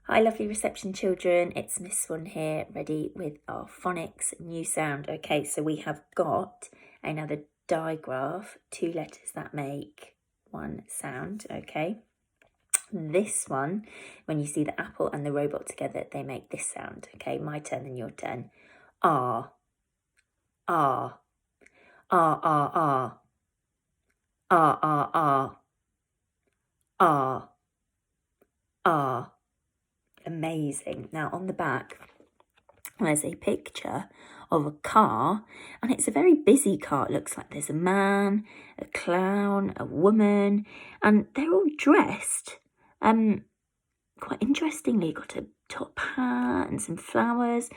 Hi lovely reception children, it's Miss Swan here, ready with our phonics new sound. Okay, so we have got another digraph, 2 letters that make one sound, okay. This one, when you see the apple and the robot together, they make this sound, okay. My turn and your turn. R, R, R, R, R, R, R, R, R, R. Amazing. Now on the back, there's a picture of a car, and it's a very busy car. It looks like there's a man, a clown, a woman, and they're all dressed quite interestingly. Got a top hat and some flowers.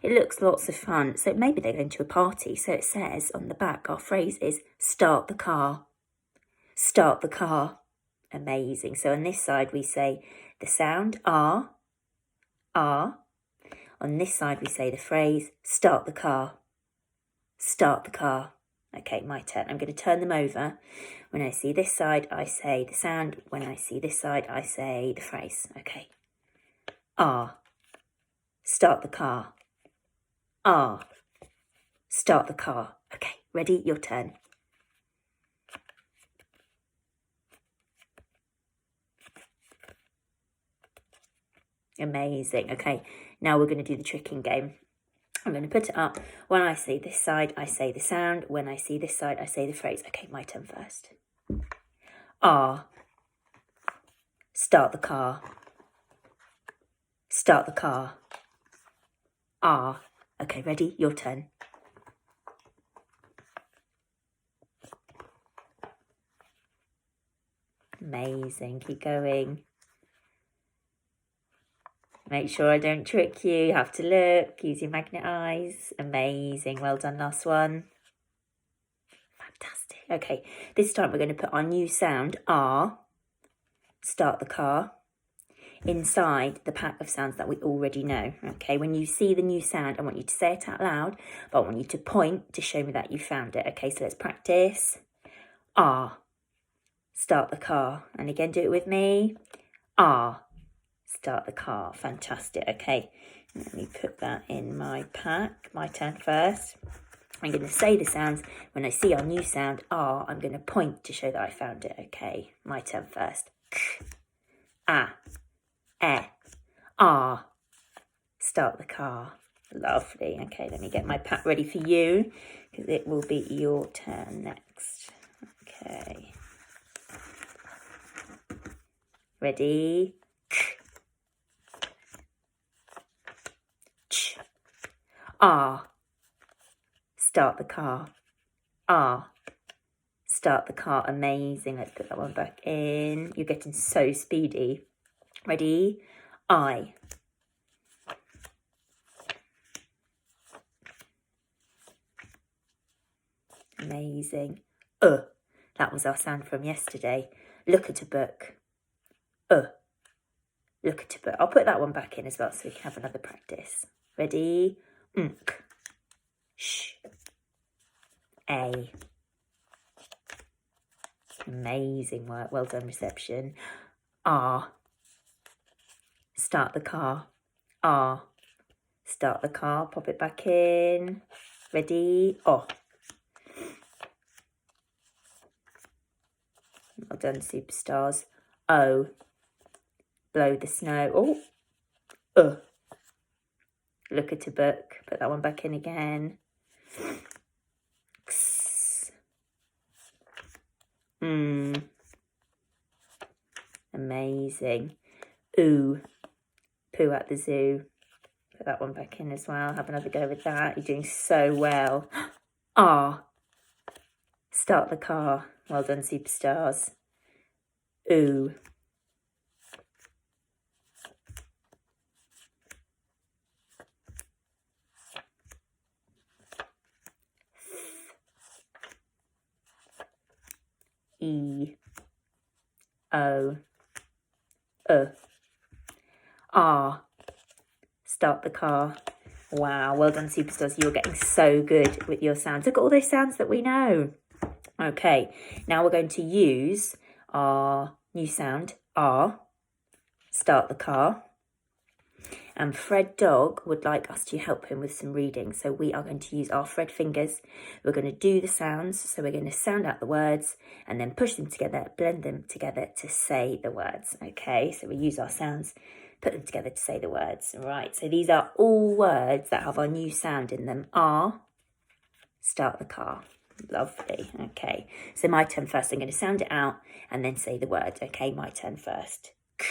It looks lots of fun. So maybe they're going to a party. So it says on the back, our phrase is start the car. Start the car. Amazing. So on this side we say the sound R, R. On this side, we say the phrase, start the car. Start the car. Okay, my turn. I'm going to turn them over. When I see this side, I say the sound. When I see this side, I say the phrase. Okay. R. Start the car. R. Start the car. Okay, ready? Your turn. Amazing. Okay, now we're going to do the tricking game. I'm going to put it up. When I see this side, I say the sound. When I see this side, I say the phrase. Okay, my turn first. R. Start the car. Start the car. R. Okay, ready? Your turn. Amazing. Keep going. Make sure I don't trick you. You have to look. Use your magnet eyes. Amazing. Well done, last one. Fantastic. Okay, this time we're going to put our new sound, R, start the car, inside the pack of sounds that we already know. Okay, when you see the new sound, I want you to say it out loud, but I want you to point to show me that you found it. Okay, so let's practice. R, start the car. And again, do it with me. R. Start the car. Fantastic. Okay, let me put that in my pack. My turn first. I'm going to say the sounds. When I see our new sound, R, I'm going to point to show that I found it. Okay, my turn first. K, A, E, R. Start the car. Lovely. Okay, let me get my pack ready for you, because it will be your turn next. Okay. Ready? R. Start the car. R. Start the car. Amazing. Let's put that one back in. You're getting so speedy. Ready? I. Amazing. That was our sound from yesterday. Look at a book. Look at a book. I'll put that one back in as well so we can have another practice. Ready? Sh. A. Amazing work. Well done, reception. R. Start the car. R. Start the car. Pop it back in. Ready? Oh. Well done, superstars. O. Blow the snow. Oh. Look at a book. Put that one back in again. X. Amazing. Oo. Poo at the zoo. Put that one back in as well. Have another go with that. You're doing so well. R. Start the car. Well done, superstars. Oo. E. O. R. Start the car. Wow, well done, superstars. You're getting so good with your sounds. Look at all those sounds that we know. Okay, now we're going to use our new sound, R. Start the car. And Fred Dog would like us to help him with some reading. So we are going to use our Fred fingers. We're going to do the sounds. So we're going to sound out the words and then push them together, blend them together to say the words. Okay, so we use our sounds, put them together to say the words. Right, so these are all words that have our new sound in them. R, start the car. Lovely. Okay, so my turn first. I'm going to sound it out and then say the word. Okay, my turn first. K,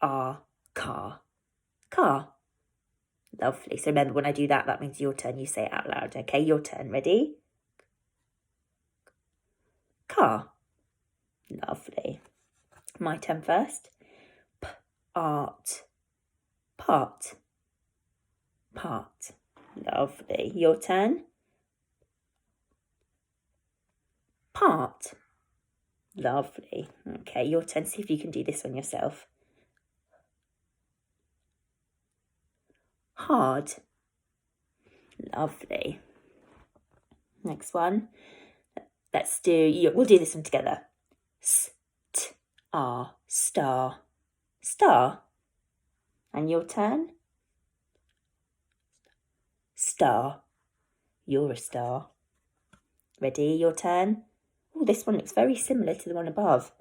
R, car. Car. Lovely. So remember, when I do that, that means your turn. You say it out loud. Okay, your turn. Ready? Car. Lovely. My turn first. P, art. Part. Part. Lovely. Your turn. Part. Lovely. Okay, your turn. See if you can do this one yourself. Hard. Lovely. Next one. Let's do, we'll do this one together. S-t-r, star. Star. And your turn. Star. You're a star. Ready? Your turn. Oh, this one looks very similar to the one above.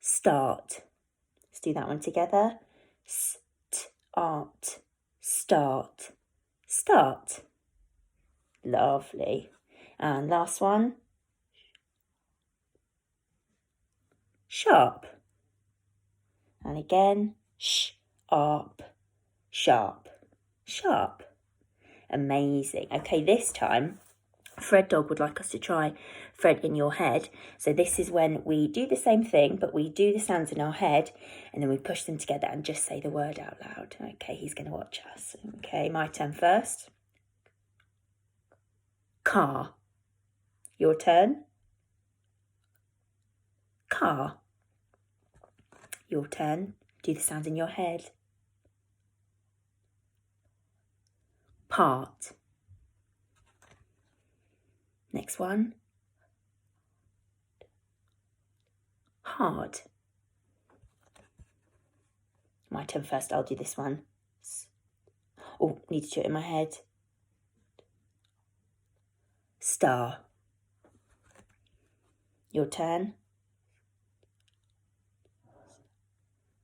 Start. Let's do that one together. St-art. Start. Start. Lovely. And last one. Sharp. And again. Sh-arp. Sharp. Sharp. Amazing. Okay, this time Fred Dog would like us to try Fred in your head. So this is when we do the same thing, but we do the sounds in our head and then we push them together and just say the word out loud. Okay, he's going to watch us. Okay, my turn first. Car. Your turn. Car. Your turn. Do the sounds in your head. Part. Next one. Hard. My turn first, I'll do this one. Oh, need to do it in my head. Star. Your turn.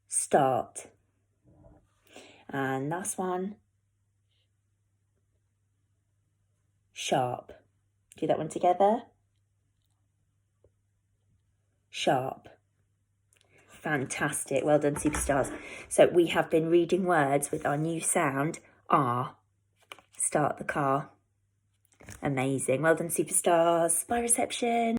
Start. And last one. Sharp. Do that one together. Sharp. Fantastic. Well done, superstars. So we have been reading words with our new sound, R. Start the car. Amazing. Well done, superstars. Bye, reception.